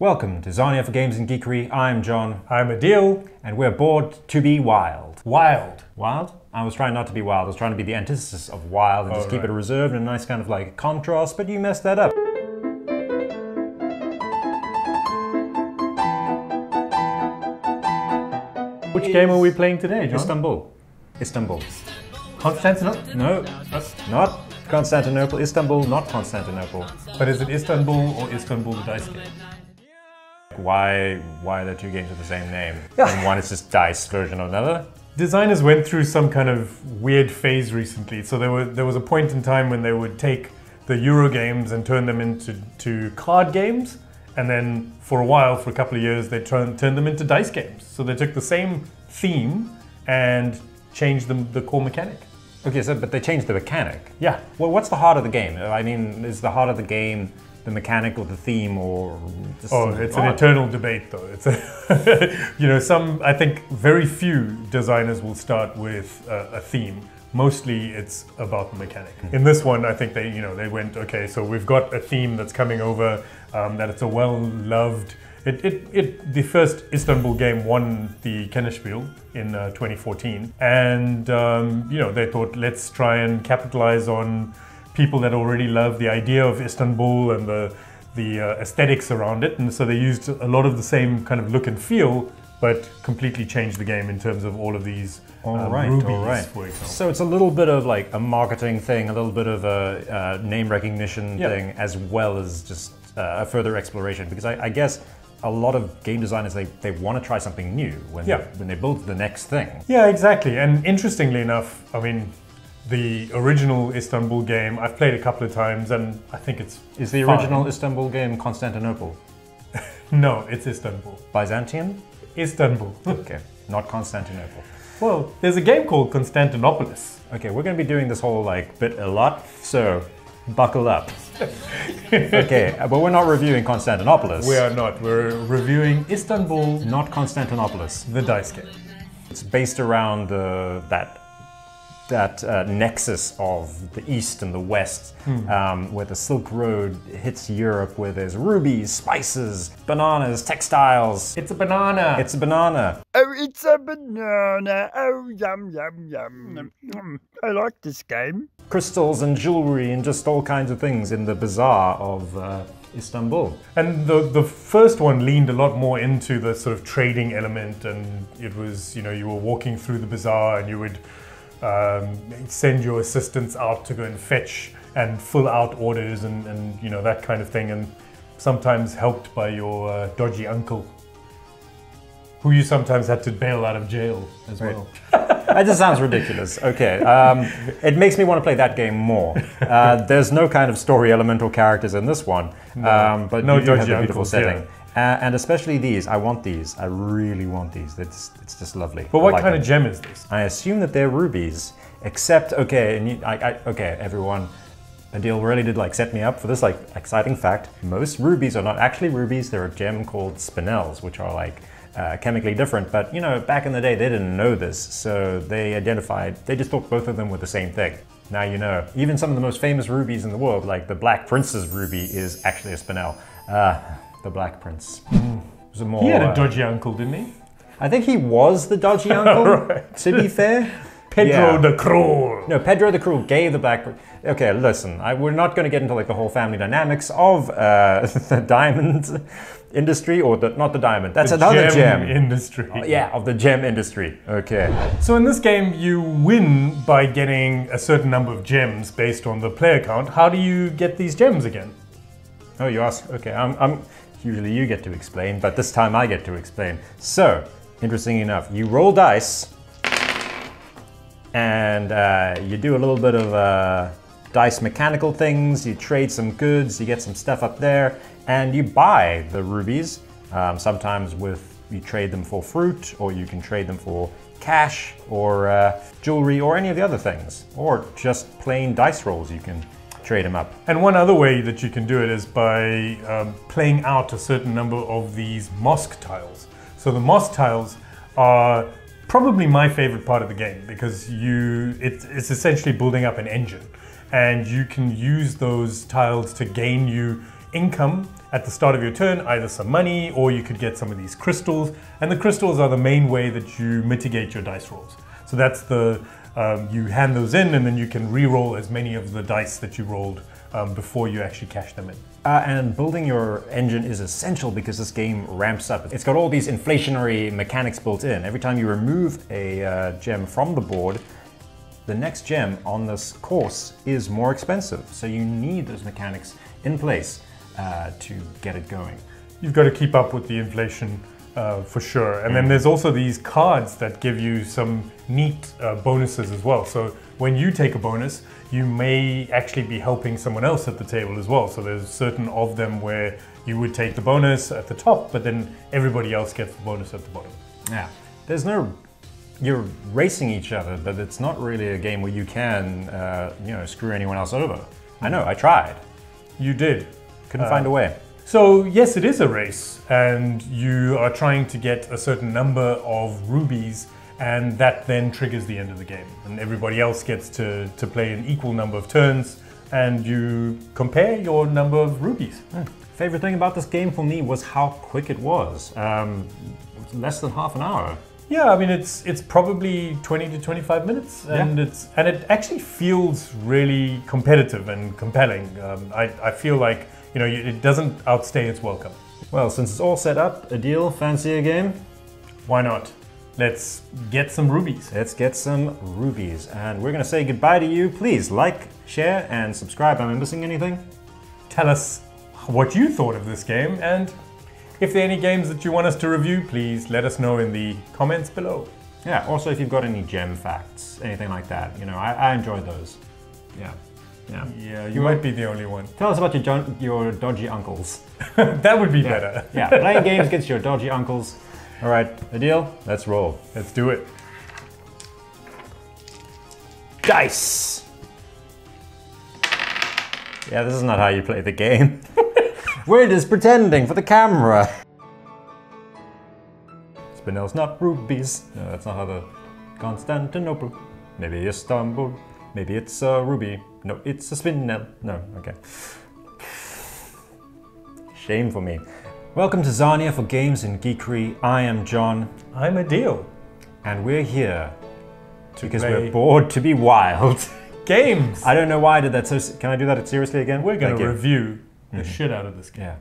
Welcome to Zarnia for Games and Geekery. I'm Jon. I'm Adhil. And we're bored to be wild. Wild. Wild? I was trying not to be wild. I was trying to be the antithesis of wild and just keep it reserved and a nice kind of like contrast, but you messed that up. Which game are we playing today, Jon? Istanbul. Constantinople? No, not Constantinople. Istanbul, not Constantinople. But is it Istanbul or Istanbul the Dice Game? Why are there two games with the same name? And one is just dice version of another? Designers went through some kind of weird phase recently. So there was a point in time when they would take the Euro games and turn them into card games. And then for a while, for a couple of years, they turned them into dice games. So they took the same theme and changed the core mechanic. Okay, but they changed the mechanic. Yeah. Well, what's the heart of the game? I mean, is the heart of the game the mechanic or the theme or just it's an eternal debate though. It's I think very few designers will start with a theme. Mostly it's about the mechanic. In this one, I think they went, okay, so we've got a theme that's coming over, that it's a well-loved. The first Istanbul game won the Kennerspiel in 2014, and they thought, let's try and capitalize on people that already love the idea of Istanbul and the aesthetics around it, and so they used a lot of the same kind of look and feel, but completely changed the game in terms of all of these rubies, for example. So it's a little bit of like a marketing thing, a little bit of a name recognition thing, as well as just a further exploration, because I guess a lot of game designers, they want to try something new when they build the next thing. Yeah, exactly. And interestingly enough, I mean, the original Istanbul game, I've played a couple of times and I think it's Is the original Istanbul game Constantinople? No, it's Istanbul. Byzantium? Istanbul. Okay, not Constantinople. Well, there's a game called Constantinopolis. Okay, we're going to be doing this whole bit a lot, so buckle up. Okay, but we're not reviewing Constantinopolis. We are not. We're reviewing Istanbul, not Constantinopolis. The dice game. It's based around that nexus of the East and the West, where the Silk Road hits Europe, where there's rubies, spices, bananas, textiles. It's a banana. It's a banana. Oh, it's a banana. Oh, yum, yum, yum. I like this game. Crystals and jewelry and just all kinds of things in the bazaar of Istanbul. And the first one leaned a lot more into the sort of trading element, and it was, you were walking through the bazaar and you would send your assistants out to go and fetch and fill out orders and that kind of thing, and sometimes helped by your dodgy uncle, who you sometimes had to bail out of jail as well. That just sounds ridiculous. Okay, it makes me want to play that game more. There's no kind of story element or characters in this one, but no you do have dodgy a beautiful uncles, setting. And especially these, I want these. I really want these. It's just lovely. But what kind of gem is this? I assume that they're rubies, except okay, everyone. Adhil really did set me up for this exciting fact. Most rubies are not actually rubies. They're a gem called spinels, which are chemically different. But back in the day, they didn't know this, so they just thought both of them were the same thing. Now you know. Even some of the most famous rubies in the world, like the Black Prince's ruby, is actually a spinel. The Black Prince. He had a dodgy uncle, didn't he? I think he was the dodgy uncle, right. To be fair. Pedro the Cruel. No, Pedro the Cruel gave the Black Prince. Okay, listen, we're not going to get into the whole family dynamics of the diamond industry, or not the diamond. That's another gem industry. Of the gem industry. Okay. So in this game, you win by getting a certain number of gems based on the player count. How do you get these gems again? Oh, you ask? Okay, usually you get to explain, but this time I get to explain. So, interesting enough, you roll dice, and you do a little bit of dice mechanical things, you trade some goods, you get some stuff up there, and you buy the rubies. Sometimes you trade them for fruit, or you can trade them for cash, or jewelry, or any of the other things, or just plain dice rolls you can trade them up. And one other way that you can do it is by playing out a certain number of these mosque tiles. So the mosque tiles are probably my favorite part of the game, because it's essentially building up an engine, and you can use those tiles to gain you income at the start of your turn, either some money or you could get some of these crystals. And the crystals are the main way that you mitigate your dice rolls. So that's you hand those in and then you can re-roll as many of the dice that you rolled before you actually cash them in. And building your engine is essential because this game ramps up. It's got all these inflationary mechanics built in. Every time you remove a gem from the board, the next gem on this course is more expensive. So you need those mechanics in place to get it going. You've got to keep up with the inflation for sure. And then there's also these cards that give you some neat bonuses as well. So when you take a bonus, you may actually be helping someone else at the table as well. So there's certain of them where you would take the bonus at the top, but then everybody else gets the bonus at the bottom. Yeah, you're racing each other, but it's not really a game where you can, screw anyone else over. I know, I tried. You did. Couldn't find a way. So yes, it is a race, and you are trying to get a certain number of rubies, and that then triggers the end of the game. And everybody else gets to play an equal number of turns, and you compare your number of rubies. Favorite thing about this game for me was how quick it was. Less than half an hour. Yeah, I mean it's probably 20 to 25 minutes, and it actually feels really competitive and compelling. I feel like it doesn't outstay its welcome. Well, since it's all set up, Adhil, fancy a game? Why not? Let's get some rubies. Let's get some rubies, and we're gonna say goodbye to you. Please like, share, and subscribe. Am I missing anything? Tell us what you thought of this game, and if there are any games that you want us to review, please let us know in the comments below. Yeah, also if you've got any gem facts, anything like that, I enjoyed those. Yeah, you might be the only one. Tell us about your dodgy uncles. That would be better. Yeah, playing games against your dodgy uncles. All right, Adhil, let's roll. Let's do it. Dice! Yeah, this is not how you play the game. We're just pretending for the camera. Spinels, not rubies. No, that's not how the Constantinople. Maybe Istanbul. Maybe it's a ruby. No, it's a spinel. No, okay. Shame for me. Welcome to Zarnia for Games in Geekery. I am Jon. I'm Adhil. And we're here because we're bored to be wild. Games! I don't know why I did that so... Can I do that seriously again? We're going to review the shit out of this game. Yeah.